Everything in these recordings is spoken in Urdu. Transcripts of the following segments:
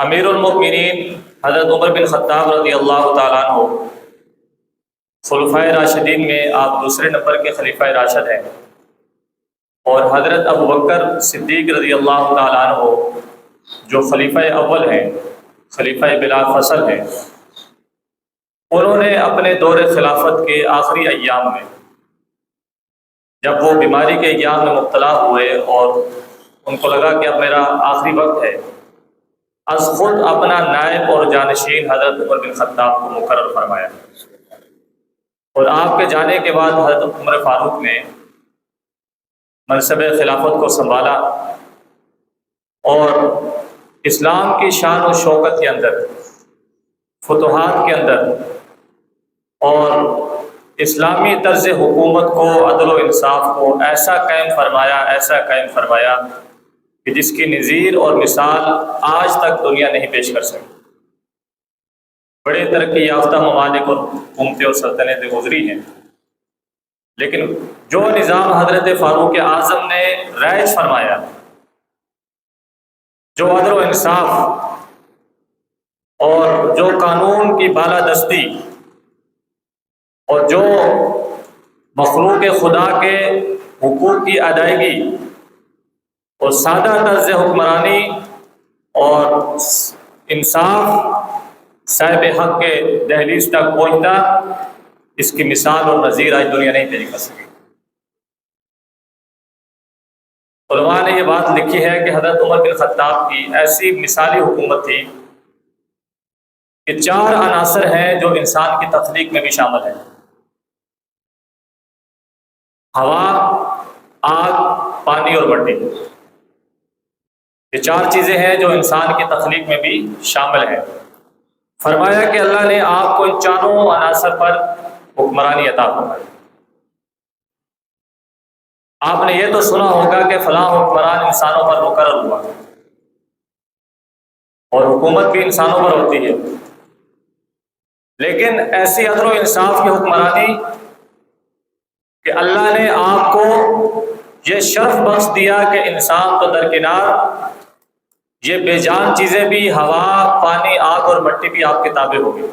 امیر المؤمنین حضرت عمر بن خطاب رضی اللہ تعالیٰ عنہ خلفائے راشدین میں آپ دوسرے نمبر کے خلیفہ راشد ہیں، اور حضرت ابو بکر صدیق رضی اللہ تعالیٰ عنہ جو خلیفہ اول ہیں، خلیفہ بلا فصل ہیں، انہوں نے اپنے دور خلافت کے آخری ایام میں جب وہ بیماری کے ایام میں مبتلا ہوئے اور ان کو لگا کہ اب میرا آخری وقت ہے، از خود اپنا نائب اور جانشین حضرت عمر بن خطاب کو مقرر فرمایا، اور آپ کے جانے کے بعد حضرت عمر فاروق نے منصب خلافت کو سنبھالا اور اسلام کی شان و شوکت کے اندر، فتوحات کے اندر اور اسلامی طرز حکومت کو، عدل و انصاف کو ایسا قائم فرمایا کہ جس کی نظیر اور مثال آج تک دنیا نہیں پیش کر سکی۔ بڑے ترقی یافتہ ممالک اور حکومتیں اور سلطنتیں گزری ہیں، لیکن جو نظام حضرت فاروق اعظم نے رائج فرمایا، جو عدل و انصاف اور جو قانون کی بالادستی اور جو مخلوق خدا کے حقوق کی ادائیگی اور سادہ طرز حکمرانی اور انصاف صاحب حق کے دہلیز تک پہنچتا، اس کی مثال اور نظیر آج دنیا نہیں پیش کر سکی۔ علماء نے یہ بات لکھی ہے کہ حضرت عمر بن خطاب کی ایسی مثالی حکومت تھی کہ 4 عناصر ہیں جو انسان کی تخلیق میں بھی شامل ہیں: ہوا، آگ، پانی اور مٹی۔ یہ 4 چیزیں ہیں جو انسان کی تخلیق میں بھی شامل ہیں۔ فرمایا کہ اللہ نے آپ کو ان 4 عناصر پر حکمرانی عطا فرمائی۔ آپ نے یہ تو سنا ہوگا کہ فلاں حکمران انسانوں پر مقرر ہوا، اور حکومت بھی انسانوں پر ہوتی ہے، لیکن ایسی عدل و انصاف کی حکمرانی کہ اللہ نے آپ کو یہ شرف بخش دیا کہ انسان تو درکنار، یہ بے جان چیزیں بھی، ہوا، پانی، آگ اور مٹی بھی آپ کے تابع ہوگی۔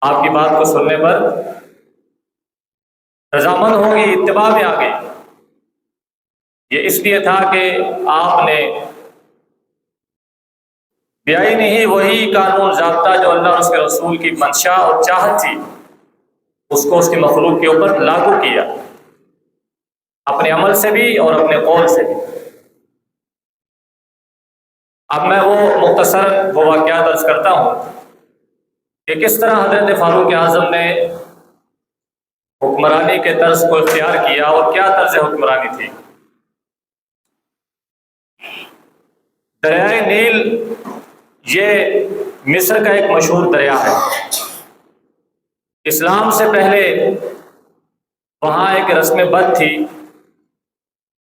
آپ کی بات کو سننے پر رضامند ہوگی، اتباع میں آ گئی۔ یہ اس لیے تھا کہ آپ نے بیائی نہیں وہی قانون ضابطہ جو اللہ اور اس کے رسول کی منشا اور چاہت تھی، اس کو اس کی مخلوق کے اوپر لاگو کیا، اپنے عمل سے بھی اور اپنے قول سے بھی۔ اب میں وہ مختصر وہ واقعات عرض کرتا ہوں کہ کس طرح حضرت فاروق اعظم نے حکمرانی کے طرز کو اختیار کیا اور کیا طرز حکمرانی تھی۔ دریائے نیل یہ مصر کا ایک مشہور دریا ہے۔ اسلام سے پہلے وہاں ایک رسم بد تھی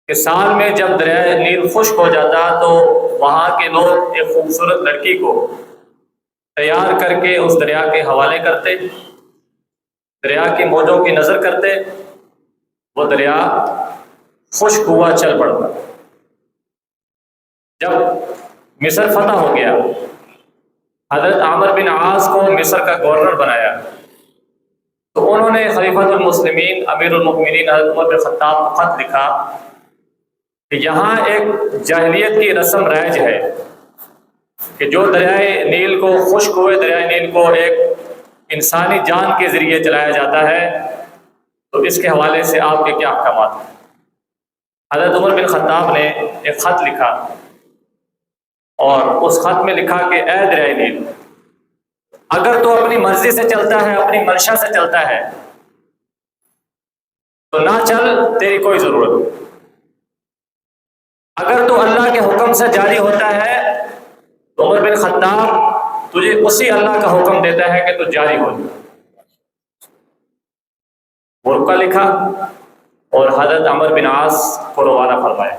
کہ سال میں جب دریائے نیل خشک ہو جاتا تو وہاں کے لوگ ایک خوبصورت لڑکی کو تیار کر کے اس دریا کے حوالے کرتے، دریا کی موجوں کی نظر کرتے، وہ دریا خشک ہوا چل پڑتا۔ جب مصر فتح ہو گیا، حضرت عامر بن عاص کو مصر کا گورنر بنایا، تو انہوں نے خلیفۃ المسلمین امیر المؤمنین حضرت عمر بن خطاب کو خط لکھا کہ یہاں ایک جاہلیت کی رسم رائج ہے کہ جو دریائے نیل کو، خشک ہوئے دریائے نیل کو ایک انسانی جان کے ذریعے چلایا جاتا ہے، تو اس کے حوالے سے آپ کے کیا احکامات ہیں؟ حضرت عمر بن خطاب نے ایک خط لکھا، اور اس خط میں لکھا کہ اے دریائے نیل، اگر تو اپنی مرضی سے چلتا ہے، اپنی منشا سے چلتا ہے تو نہ چل، تیری کوئی ضرورت نہیں۔ اگر تو اللہ کے حکم سے جاری ہوتا ہے تو عمر بن خطاب تجھے اسی اللہ کا حکم دیتا ہے کہ تو جاری ہو جائے۔ وہ رکا لکھا اور حضرت عمر بن عاص کو روانہ فرمایا۔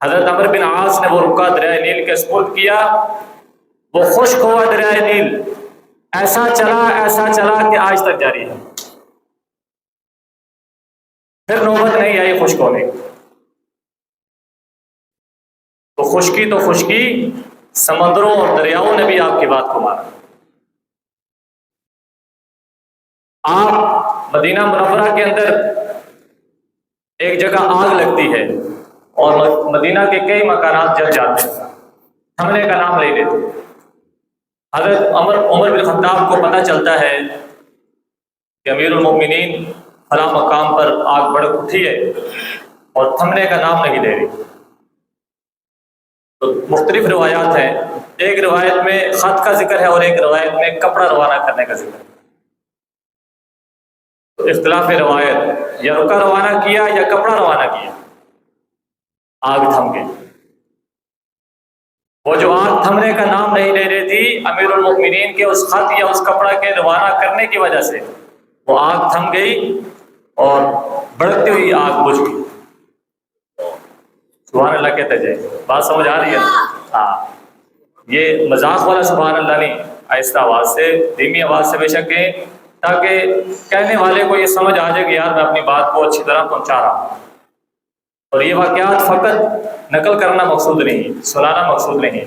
حضرت عمر بن عاص نے وہ رکا دریائے نیل کے سپرد کیا، وہ خشک ہوا دریائے نیل ایسا چلا کہ آج تک جاری ہے، پھر نوبت نہیں آئی خشک ہونے کی۔ تو خشکی سمندروں اور دریاؤں نے بھی آپ کی بات کو مانا۔ آپ مدینہ منورہ کے اندر ایک جگہ آگ لگتی ہے اور مدینہ کے کئی مکانات جل جاتے ہیں، تھمنے کا نام نہیں لیتے۔ حضرت عمر بن خطاب کو پتہ چلتا ہے کہ امیر المومنین فلاں مقام پر آگ بھڑک اٹھی ہے اور تھمنے کا نام نہیں لے رہی۔ تو مختلف روایات ہیں، ایک روایت میں خط کا ذکر ہے اور ایک روایت میں کپڑا روانہ کرنے کا ذکر ہے۔ تو اختلاف روایت، یا رکا روانہ کیا یا کپڑا روانہ کیا، آگ تھم گئی۔ وہ جو آگ تھمنے کا نام نہیں لے رہی تھی، امیر المومنین کے اس خط یا اس کپڑا کے روانہ کرنے کی وجہ سے وہ آگ تھم گئی اور بڑھتی ہوئی آگ بجھ گئی۔ سبحان اللہ کہتے جائے، بات سمجھ آ رہی ہے؟ ہاں، یہ مذاق والا سبحان اللہ نہیں، آہستہ آواز سے، دھیمی آواز سے بے شک کہیں، تاکہ کہنے والے کو یہ سمجھ آ جائے کہ یار میں اپنی بات کو اچھی طرح پہنچا رہا ہوں۔ اور یہ واقعات فقط نقل کرنا مقصود نہیں، سنانا مقصود نہیں۔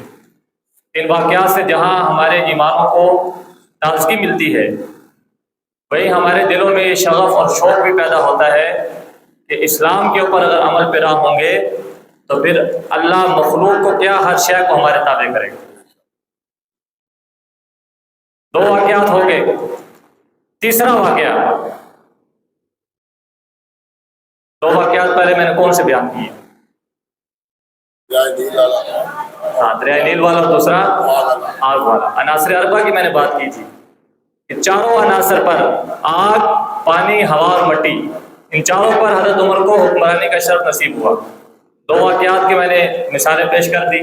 ان واقعات سے جہاں ہمارے ایمانوں کو تازگی ملتی ہے، وہی ہمارے دلوں میں یہ شغف اور شوق بھی پیدا ہوتا ہے کہ اسلام کے اوپر اگر عمل پیرا ہوں گے تو پھر اللہ مخلوق کو کیا، ہر شے کو ہمارے تابع کرے گا۔ دو واقعات ہو گئے، تیسرا واقعہ، دو واقعات پہلے میں نے کون سے بیان کیے؟ ہاں، دریائے نیل والا اور دوسرا آگ والا۔ عناصر اربعہ کی میں نے بات کی تھی کہ چاروں عناصر پر، آگ، پانی، ہوا اور مٹی، ان چاروں پر حضرت عمر کو حکمرانی کا شرف نصیب ہوا۔ دو واقعات کی میں نے مثالیں پیش کر دی،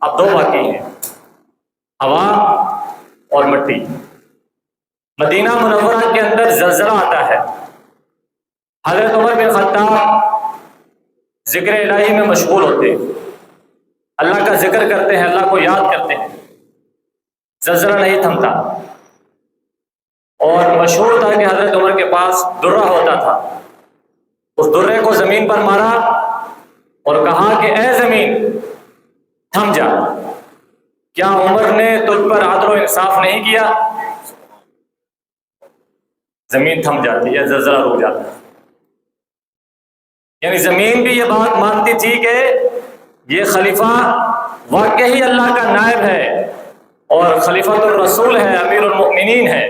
اب دو باقی ہیں، ہوا اور مٹی۔ مدینہ منورہ کے اندر زلزلہ آتا ہے، حضرت عمر بن خطاب ذکر الہی میں مشغول ہوتے ہیں، اللہ کا ذکر کرتے ہیں، اللہ کو یاد کرتے ہیں، زلزلہ نہیں تھمتا۔ اور مشہور تھا کہ حضرت عمر کے پاس درہ ہوتا تھا، اس درے کو زمین پر مارا اور کہا کہ اے زمین تھم جا۔ کیا عمر نے تجھ پر عدل و انصاف نہیں کیا؟ زمین تھم جاتی ہے، زلزلہ رک جاتا ہے۔ یعنی زمین بھی یہ بات مانتی تھی کہ یہ خلیفہ واقعی اللہ کا نائب ہے اور خلیفۃ الرسول ہے، امیر المؤمنین ہے،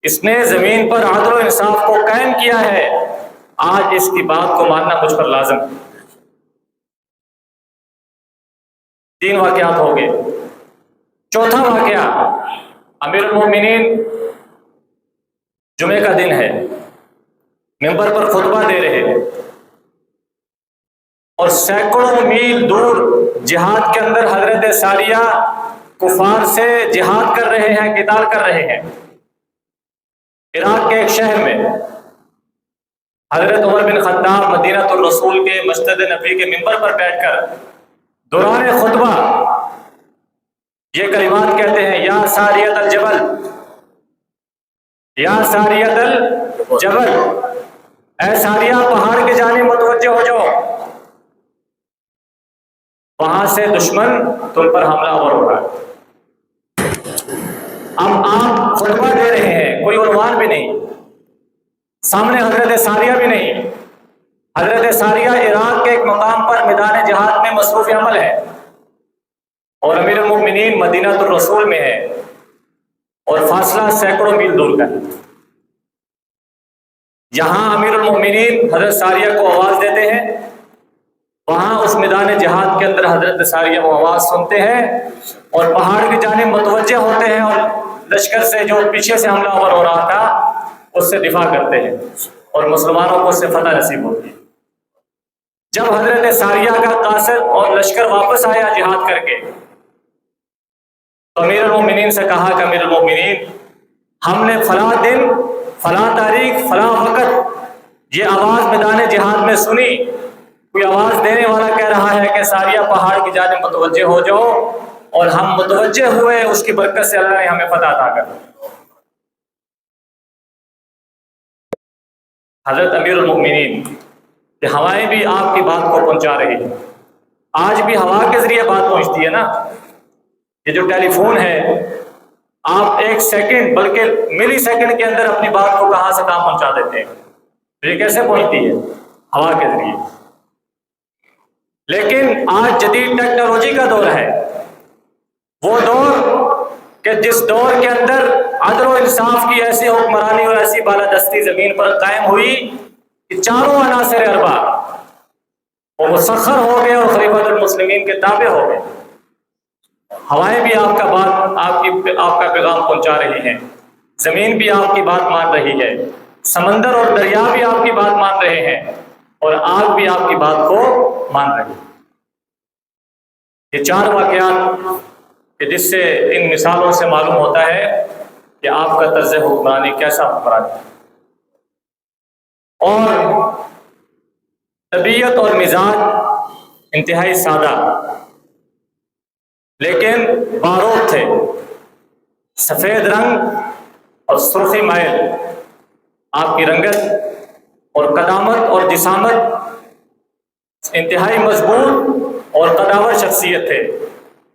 اس نے زمین پر عدل و انصاف کو قائم کیا ہے، آج اس کی بات کو ماننا مجھ پر لازم ہے۔ تین واقعات ہو گئے، چوتھا واقعہ، امیر المؤمنین جمعے کا دن ہے، ممبر پر خطبہ دے رہے ہیں اور سینکڑوں میل دور جہاد کے اندر حضرت ساریہ کفار سے جہاد کر رہے ہیں، قتال کر رہے ہیں۔ عراق کے ایک شہر میں حضرت عمر بن خطاب مدینہ الرسول کے مسجد نبوی کے ممبر پر بیٹھ کر دوران خطبہ یہ کلمات کہتے ہیں، یا ساریۃ الجبل، یا ساریۃ الجبل، اے ساریہ پہاڑ کی جانب متوجہ ہو جاؤ، وہاں سے دشمن تم پر حملہ آور ہو رہا ہے۔ اب آپ خطبہ دے رہے ہیں، کوئی عنوان بھی نہیں، سامنے حضرت ساریہ بھی نہیں، حضرت ساریہ عراق کے ایک مقام پر میدان جہاد میں مصروف عمل ہے اور امیر المؤمنین مدینہ الرسول میں ہے اور فاصلہ سینکڑوں میل دور کا ہے۔ یہاں امیر المؤمنین حضرت ساریہ کو آواز دیتے ہیں، وہاں اس میدان جہاد کے اندر حضرت ساریہ وہ آواز سنتے ہیں اور پہاڑ کی جانب متوجہ ہوتے ہیں اور لشکر سے جو پیچھے سے حملہ آور ہو رہا تھا اس سے دفاع کرتے ہیں اور مسلمانوں کو اس سے فتح نصیب ہوتی ہے۔ جب حضرت ساریہ کا قاصد اور لشکر واپس آیا جہاد کر کے تو امیر المؤمنین سے کہا کہ امیر المؤمنین، ہم نے فلاں دن، فلاں تاریخ، فلاں وقت یہ آواز میدان جہاد میں سنی، کوئی آواز دینے والا کہہ رہا ہے کہ ساریہ پہاڑ کی جانب متوجہ ہو جاؤ، اور ہم متوجہ ہوئے، اس کی برکت سے اللہ نے ہمیں فتح عطا کر دی۔ حضرت امیر المؤمنین کہ ہوائیں بھی آپ کی بات کو پہنچا رہی ہیں، آج بھی ہوا کے ذریعے بات پہنچتی ہے نا. یہ جو ٹیلی فون ہے، آپ ایک سیکنڈ بلکہ ملی سیکنڈ کے اندر اپنی بات کو کہاں سے کہاں پہنچا دیتے ہیں. یہ کیسے پہنچتی ہے؟ ہوا کے ذریعے. لیکن آج جدید ٹیکنالوجی کا دور ہے، وہ دور کہ جس دور کے اندر عدل و انصاف کی ایسی حکمرانی اور ایسی بالادستی زمین پر قائم ہوئی کہ چاروں عناصر اربع وہ مسخر ہو گئے اور خلیفۃ المسلمین کے تابع ہو گئے. ہوائیں بھی آپ کا پیغام پہنچا رہی ہیں، زمین بھی آپ کی بات مان رہی ہے، سمندر اور دریا بھی آپ کی بات مان رہے ہیں، اور آگ بھی آپ کی بات کو مان رہی ہے. یہ چار واقعات کہ جس سے ان مثالوں سے معلوم ہوتا ہے کہ آپ کا طرز حکمرانی کیسا حکمرانی ہے. اور طبیعت اور مزاج انتہائی سادہ لیکن باروق تھے. سفید رنگ اور سرخی مائل آپ کی رنگت، اور قدامت اور جسامت انتہائی مضبوط اور قداور شخصیت تھے.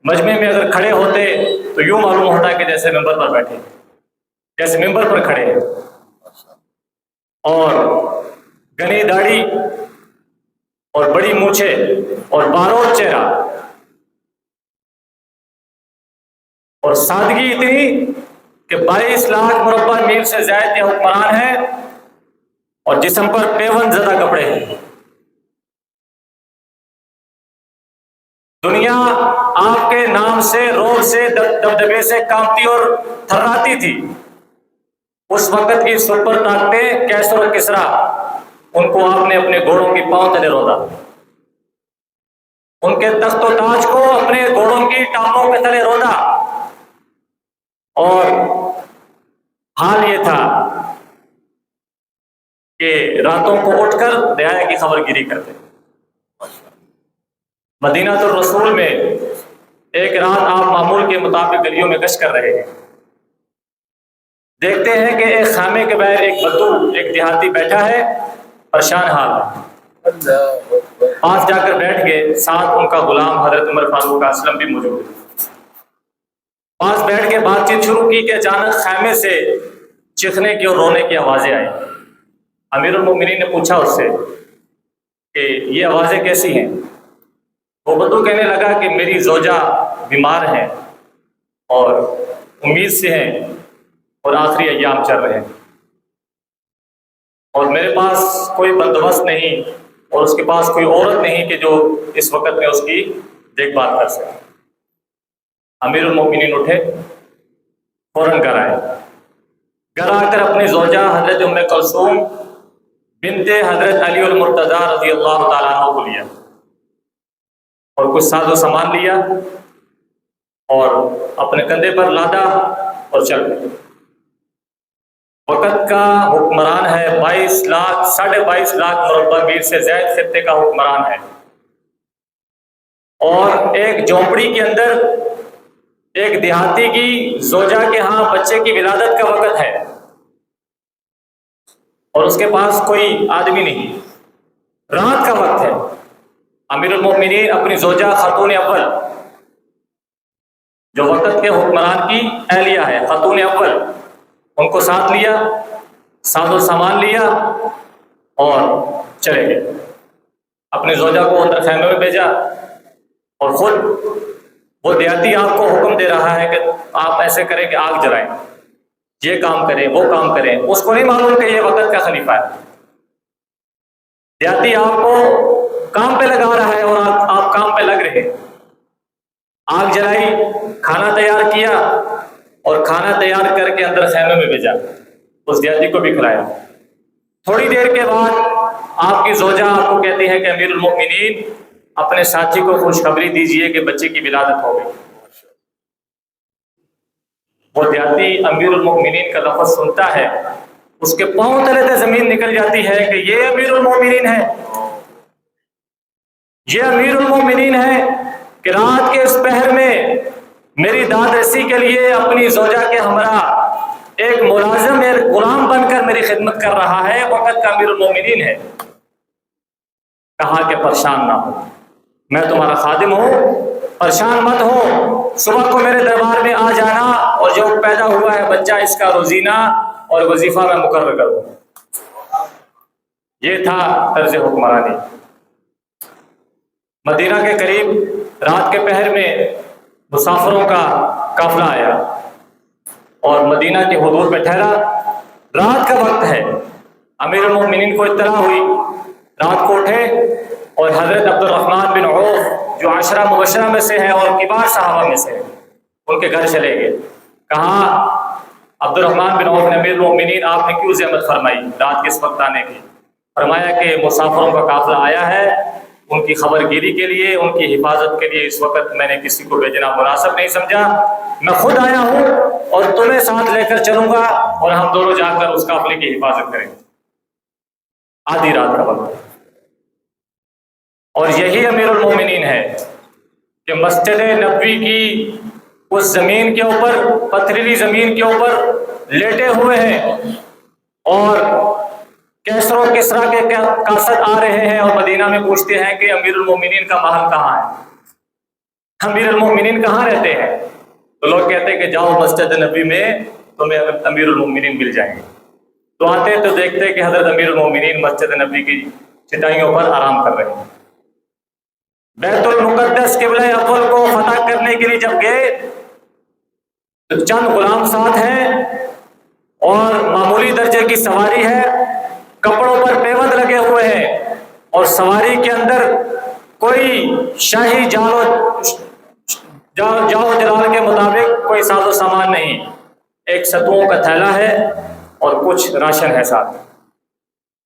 مجمع میں اگر کھڑے ہوتے تو یوں معلوم ہوتا کہ جیسے ممبر پر بیٹھے، جیسے ممبر پر کھڑے ہیں. اور گھنی داڑھی اور بڑی مونچھیں اور باروت چہرہ اور سادگی اتنی کہ 22 لاکھ مربع میل سے زائد کے حکمران ہیں اور جسم پر پیون زدہ کپڑے ہیں. دنیا آپ کے نام سے، روب سے، دبدبے سے کانپتی اور تھراتی تھی. اس وقت کی سپر طاقتیں کیسر و کسرا، ان کو آپ نے اپنے گھوڑوں کی پاؤں تلے رودا. ان کے تخت و تاج کو اپنے گھوڑوں کی ٹانگوں کے تلے رودا. اور حال یہ تھا کہ راتوں کو اٹھ کر دہایا کی خبر گیری کرتے. مدینہ الرسول میں ایک رات آپ معمول کے مطابق گلیوں میں گشت کر رہے ہیں. دیکھتے ہیں کہ ایک خیمے کے باہر ایک بدو، ایک دیہاتی بیٹھا ہے، پریشان حال ہے. پاس جا کر بیٹھ گئے. ساتھ ان کا غلام حضرت عمر فاروق اسلم بھی موجود ہے. پاس بیٹھ کے بات چیت شروع کی کہ اچانک خیمے سے چیخنے کی اور رونے کی آوازیں آئیں. امیر المومنین نے پوچھا اس سے کہ یہ آوازیں کیسی ہیں؟ وہ بدو کہنے لگا کہ میری زوجہ بیمار ہیں اور امید سے ہیں اور آخری ایام چل رہے ہیں، اور میرے پاس کوئی بندوبست نہیں اور اس کے پاس کوئی عورت نہیں کہ جو اس وقت میں اس کی دیکھ بھال کر سکے. امیر المومنین اٹھے، فوراً گھر آئے. گھر آ کر اپنی زوجہ حضرت ام کلثوم بنت حضرت علی المرتضیٰ رضی اللہ تعالیٰ عنہ کو لیا اور کچھ ساز و سامان لیا اور اپنے کندھے پر لادا اور چل گئے. وقت کا حکمران ہے، 22 لاکھ 22.5 لاکھ مربع میل سے زائد خطے کا حکمران ہے، اور ایک جھونپڑی کے اندر ایک دیہاتی کی زوجہ کے ہاں بچے کی ولادت کا وقت ہے اور اس کے پاس کوئی آدمی نہیں، رات کا وقت ہے. امیر المومنین اپنی زوجہ خاتون اول جو وقت کے حکمران کی اہلیہ ہے، خاتون اول، ان کو ساتھ لیا، ساز و سامان لیا اور چلے گئے. اپنی زوجہ کو اندر خیمے میں بھیجا اور خود وہ دیہاتی آپ کو حکم دے رہا ہے کہ آپ ایسے کریں کہ آگ جلائیں، یہ کام کریں، وہ کام کریں. اس کو نہیں معلوم کہ یہ وقت کا خلیفہ ہے. دیہاتی آپ کو کام پہ لگا رہا ہے اور آپ کام پہ لگ رہے. آگ جلائی، کھانا تیار کیا اور کھانا تیار کر کے اندر خیمے میں بھیجا، اس دیہاتی کو بھی کھلایا. تھوڑی دیر کے بعد آپ کی زوجہ آپ کو کہتی ہے کہ امیر المومنین اپنے ساتھی کو خوشخبری دیجئے کہ بچے کی ولادت ہو گئی. وہ دیہاتی امیر المومنین کا لفظ سنتا ہے، اس کے پاؤں تلے سے زمین نکل جاتی ہے کہ یہ امیر المومنین ہے، یہ امیر المومنین ہے کہ رات کے اس پہر میں میری داد رسی کے لیے اپنی زوجہ کے ہمراہ ایک ملازم، ایک غلام بن کر میری خدمت کر رہا ہے. وقت کا امیر المومنین ہے. کہا کہ پریشان نہ ہو، میں تمہارا خادم ہوں، پریشان مت ہو، صبح کو میرے دربار میں آ جانا، اور جو پیدا ہوا ہے بچہ اس کا روزینہ اور وظیفہ میں مقرر کروں۔ یہ تھا طرز حکمرانی۔ مدینہ کے قریب رات کے پہر میں مسافروں کا قافلہ آیا اور مدینہ کی حدود میں ٹھہرا۔ رات کا وقت ہے، امیر المومنین کو اطلاع ہوئی، رات کو اٹھے اور حضرت عبد الرحمن بن عوف جو عشرہ مبشرہ میں سے ہیں اور کبار صحابہ میں سے ہیں، ان کے گھر چلے گئے۔ کہا عبد الرحمن بن عوف نے، امیر المومنین آپ نے کیوں زحمت فرمائی رات کے اس وقت آنے کی؟ فرمایا کہ مسافروں کا قافلہ آیا ہے، ان کی خبر گیری کے لیے، ان کی حفاظت کے لیے اس وقت میں نے کسی کو بھیجنا مناسب نہیں سمجھا، میں خود آیا ہوں اور تمہیں ساتھ لے کر چلوں گا اور ہم دونوں جا کر اس قافلے کی حفاظت کریں گے۔ آدھی رات کا وقت، اور یہی امیر المومنین ہے کہ مسجد نبوی کی اس زمین کے اوپر، پتھریلی زمین کے اوپر لیٹے ہوئے ہیں، اور کیسر و کسرا کے قاصد آ رہے ہیں اور مدینہ میں پوچھتے ہیں کہ امیر المومنین کا محل کہاں ہے، امیر المومنین کہاں رہتے ہیں؟ تو لوگ کہتے ہیں کہ جاؤ مسجد نبوی میں تمہیں امیر المومنین مل جائیں گے۔ تو آتے تو دیکھتے کہ حضرت امیر المومنین مسجد نبوی کی چٹائیوں پر آرام کر رہے ہیں۔ بیت المقدس قبلہ اول کو فتح کرنے کے لیے جب گئے تو چند غلام ساتھ ہیں اور معمولی درجے کی سواری ہے، کپڑوں پر پیوند لگے ہوئے ہیں، اور سواری کے اندر کوئی شاہی جاؤ جلال کے مطابق کوئی ساز و سامان نہیں، ایک ستوؤں کا تھیلا ہے اور کچھ راشن ہے ساتھ،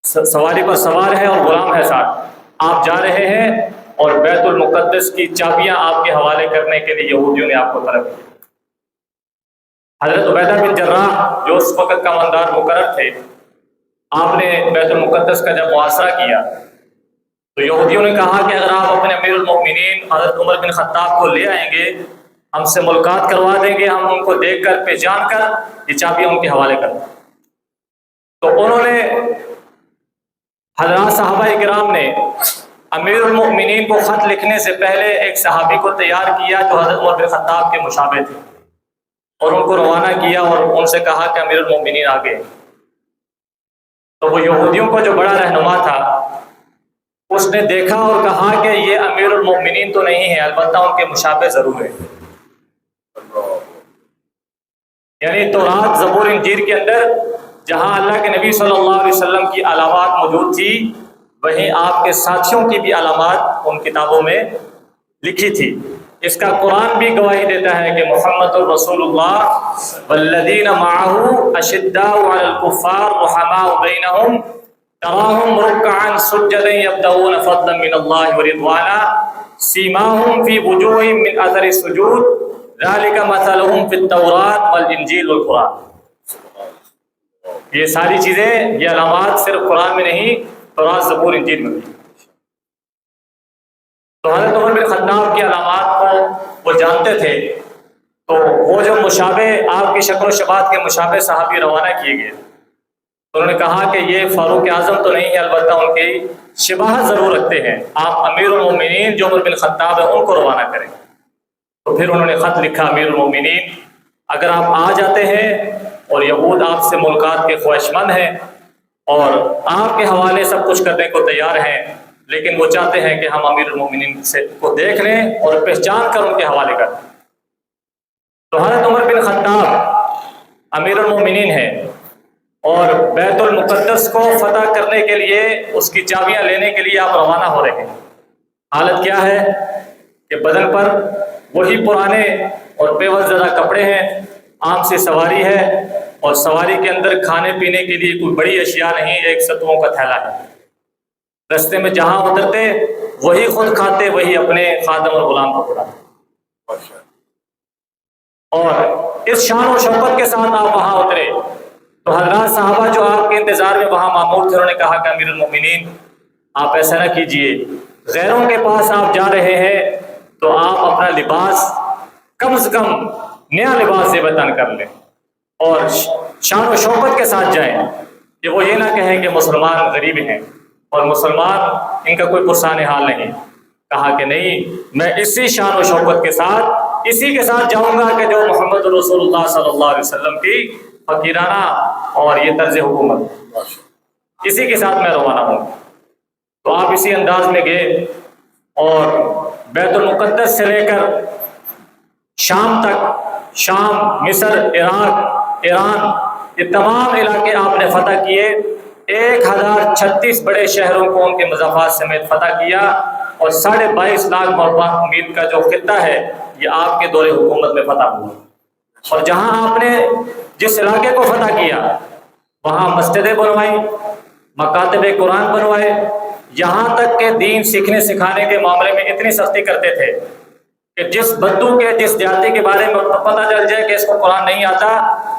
سواری پر سوار ہے اور غلام ہے ساتھ۔ آپ جا رہے ہیں اور بیت المقدس کی چابیاں آپ کے حوالے کرنے کے لیے یہودیوں نے آپ کو طلب کیا۔ حضرت عبیدہ بن جراح جو اس وقت کا مالدار مقرر تھے، آپ نے بیت المقدس کا جب محاصرہ کیا تو یہودیوں نے کہا کہ اگر آپ اپنے امیر المؤمنین حضرت عمر بن خطاب کو لے آئیں گے، ہم سے ملاقات کروا دیں گے، ہم ان کو دیکھ کر پہچان کر یہ چابیاں ان کے حوالے کر دیں۔ تو انہوں نے، حضرات صحابہ کرام نے امیر المؤمنین کو خط لکھنے سے پہلے ایک صحابی کو تیار کیا جو حضرت عمر بن خطاب کے مشابہ تھے، اور ان کو روانہ کیا اور ان سے کہا کہ امیر المؤمنین آگے۔ تو وہ یہودیوں کو جو بڑا رہنما تھا اس نے دیکھا اور کہا کہ یہ امیر المؤمنین تو نہیں ہے، البتہ ان کے مشابہ ضرور ہے۔ یعنی تورات، زبور، انجیل کے اندر جہاں اللہ کے نبی صلی اللہ علیہ وسلم کی علامات موجود تھی، وہیں آپ کے ساتھیوں کی بھی علامات ان کتابوں میں لکھی تھی۔ اس کا قرآن بھی گواہی دیتا ہے کہ محمد الرسول اللہ والذین معہ اشداء علی الکفار رحماء بینہم تراہم رکعا سجدا یبتغون فضلا من اللہ ورضوانا سیماہم فی وجوہہم من اثر السجود ذلک مثلہم فی التوراۃ والانجیل والقرآن۔ یہ ساری چیزیں، یہ علامات صرف قرآن میں نہیں، تورات، زبور، انجیل میں بھی۔ تو حضرت عمر بن خطاب کی علامات کو وہ جانتے تھے، تو وہ جو مشابہ، آپ کی شکل و شباہت کے مشابہ صحابی روانہ کیے گئے، تو انہوں نے کہا کہ یہ فاروق اعظم تو نہیں ہے، البتہ ان کی شباہت ضرور رکھتے ہیں، آپ امیر المومنین جو عمر بن خطاب ہے ان کو روانہ کریں۔ تو پھر انہوں نے خط لکھا، امیر المومنین اگر آپ آ جاتے ہیں اور یہود آپ سے ملاقات کے خواہش مند ہیں اور آپ کے حوالے سب کچھ کرنے کو تیار ہیں، لیکن وہ چاہتے ہیں کہ ہم امیر المومنین سے کو دیکھ لیں اور پہچان کر ان کے حوالے کر دیں۔ تو حضرت عمر بن خطاب امیر المومنین ہیں اور بیت المقدس کو فتح کرنے کے لیے، اس کی چابیاں لینے کے لیے آپ روانہ ہو رہے ہیں۔ حالت کیا ہے کہ بدن پر وہی پرانے اور پیوند زدہ کپڑے ہیں، عام سی سواری ہے، اور سواری کے اندر کھانے پینے کے لیے کوئی بڑی اشیاء نہیں، ایک ستوؤں کا تھیلا ہے۔ رستے میں جہاں اترتے وہی خود کھاتے، وہی اپنے خادم اور غلام کو کھلاتے، اور اس شان و شوکت کے ساتھ آپ وہاں اترے۔ تو حضرات صحابہ جو آپ کے انتظار میں وہاں مامور تھے، انہوں نے کہا کہ امیر المومنین آپ ایسا نہ کیجئے، غیروں کے پاس آپ جا رہے ہیں تو آپ اپنا لباس کم سے کم نیا لباس زیبتن کر لیں اور شان و شوکت کے ساتھ جائیں، کہ وہ یہ نہ کہیں کہ مسلمان غریب ہیں اور مسلمان ان کا کوئی پرسان حال نہیں۔ کہا کہ نہیں، میں اسی شان و شوکت کے ساتھ اسی کے ساتھ جاؤں گا کہ جو محمد رسول اللہ صلی اللہ علیہ وسلم کی فقیرانہ اور یہ طرز حکومت، اسی کے ساتھ میں روانہ ہوں۔ تو آپ اسی انداز میں گئے اور بیت المقدس سے لے کر شام تک، شام، مصر، عراق، ایران، یہ تمام علاقے آپ نے فتح کیے۔ 1036 بڑے شہروں کو ان کے مضافات سمیت فتح کیا، اور 22.5 لاکھ مربع میل کا جو خطہ ہے یہ آپ کے دور حکومت میں فتح ہوا۔ اور جہاں آپ نے جس علاقے کو فتح کیا وہاں مسجدیں بنوائی، مکاتب قرآن بنوائے، یہاں تک کہ دین سیکھنے سکھانے کے معاملے میں اتنی سختی کرتے تھے کہ جس بدو کے، جس دیہاتی کے بارے میں پتہ چل جائے کہ اس کو قرآن نہیں آتا،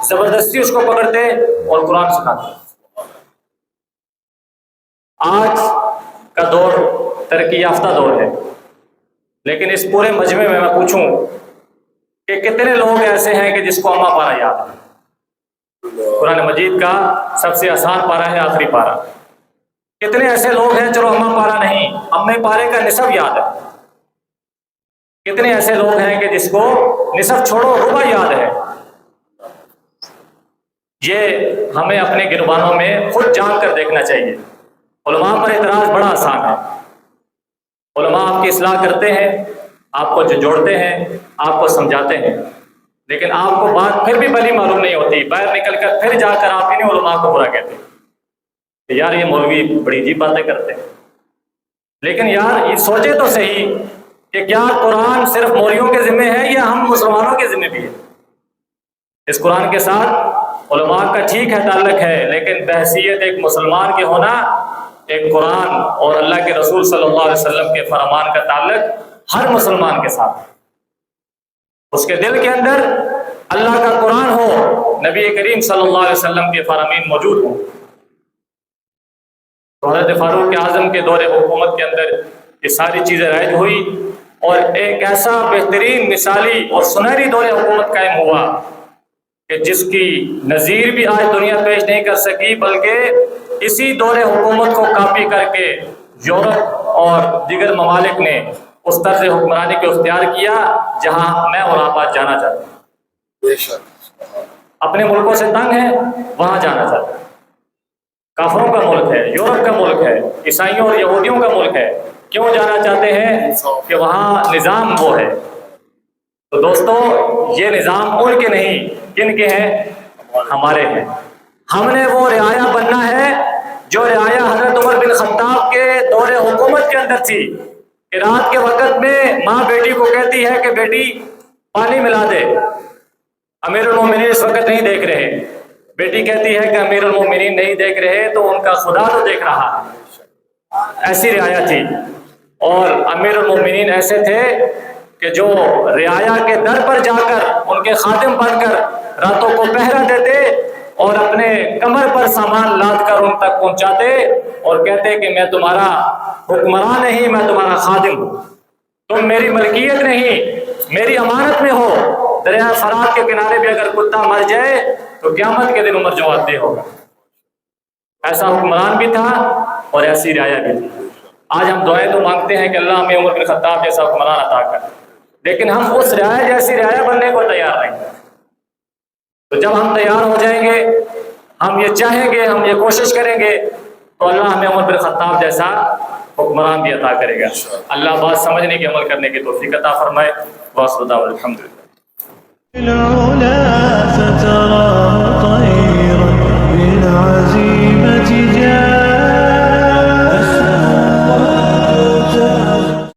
زبردستی اس کو پکڑتے اور قرآن سکھاتے۔ آج کا دور ترقی یافتہ دور ہے، لیکن اس پورے مجمع میں پوچھوں کہ کتنے لوگ ایسے ہیں کہ جس کو اماں پارہ یاد ہے؟ قرآن مجید کا سب سے آسان پارہ ہے آخری پارہ۔ کتنے ایسے لوگ ہیں چلو اماں پارہ نہیں، اماں پارے کا نصف یاد ہے؟ کتنے ایسے لوگ ہیں کہ جس کو نصف چھوڑو ربع یاد ہے؟ یہ ہمیں اپنے گربانوں میں خود جان کر دیکھنا چاہیے۔ علماء پر اعتراض بڑا آسان ہے، علماء آپ کی اصلاح کرتے ہیں، آپ کو جوڑتے ہیں، آپ کو سمجھاتے ہیں، لیکن آپ کو بات پھر بھی بھلی معلوم نہیں ہوتی، باہر نکل کر پھر جا کر آپ انہیں علماء کو برا کہتے ہیں کہ یار یہ مولوی بڑی عجیب باتیں کرتے ہیں۔ لیکن یار یہ سوچے تو صحیح کہ کیا قرآن صرف مولویوں کے ذمہ ہے یا ہم مسلمانوں کے ذمہ بھی ہے؟ اس قرآن کے ساتھ علماء کا ٹھیک ہے تعلق ہے، لیکن بحیثیت ایک مسلمان کے ہونا ایک قرآن اور اللہ کے رسول صلی اللہ علیہ وسلم کے فرمان کا تعلق ہر مسلمان کے ساتھ ہے۔ اس کے دل کے اندر اللہ کا قرآن ہو، نبی کریم صلی اللہ علیہ وسلم کے فرامین موجود ہوں۔ تو حضرت فاروق اعظم کے دور حکومت کے اندر یہ ساری چیزیں رائج ہوئی، اور ایک ایسا بہترین مثالی اور سنہری دور حکومت قائم ہوا کہ جس کی نظیر بھی آج دنیا پیش نہیں کر سکی، بلکہ اسی دور حکومت کو کاپی کر کے یورپ اور دیگر ممالک نے اس طرز حکمرانی کو اختیار کیا جہاں میں اور آپ آج جانا چاہتے ہیں۔ اپنے ملکوں سے تنگ ہے وہاں جانا چاہتے ہیں۔ کافروں کا ملک ہے، یورپ کا ملک ہے، عیسائیوں اور یہودیوں کا ملک ہے، کیوں جانا چاہتے ہیں؟ کہ وہاں نظام وہ ہے۔ تو دوستو یہ نظام ان کے نہیں، کن کے ہیں؟ ہمارے ہیں۔ ہم نے وہ رعایا بننا ہے جو رعایا حضرت عمر بن خطاب کے دور حکومت کے اندر تھی، کہ رات کے وقت میں ماں بیٹی کو کہتی ہے کہ بیٹی پانی ملا دے، امیر المومنین اس وقت نہیں دیکھ رہے، بیٹی کہتی ہے کہ امیر المومنین نہیں دیکھ رہے تو ان کا خدا تو دیکھ رہا۔ ایسی رعایا تھی، اور امیر المومنین ایسے تھے کہ جو رعایا کے در پر جا کر ان کے خادم بن کر راتوں کو پہرا دیتے اور اپنے کمر پر سامان لاد کر ان تک پہنچاتے اور کہتے کہ میں تمہارا حکمران نہیں، میں تمہارا خادم ہوں، تم میری ملکیت نہیں، میری امانت میں ہو۔ دریا فرات کے کنارے بھی اگر کتا مر جائے تو قیامت کے دن عمر جواب دہ ہوگا۔ ایسا حکمران بھی تھا اور ایسی رعایا بھی تھی۔ آج ہم دعائیں تو مانگتے ہیں کہ اللہ ہمیں عمر بن خطاب جیسا حکمران عطا کر، لیکن ہم اس رعایا جیسی رعایا بننے کو تیار نہیں۔ تو جب ہم تیار ہو جائیں گے، ہم یہ چاہیں گے، ہم یہ کوشش کریں گے، تو اللہ ہمیں عمر بن خطاب جیسا حکمران بھی عطا کرے گا۔ اللہ بات سمجھنے کی، عمل کرنے کی توفیق عطا فرمائے۔ وآخر دعوانا الحمدللہ۔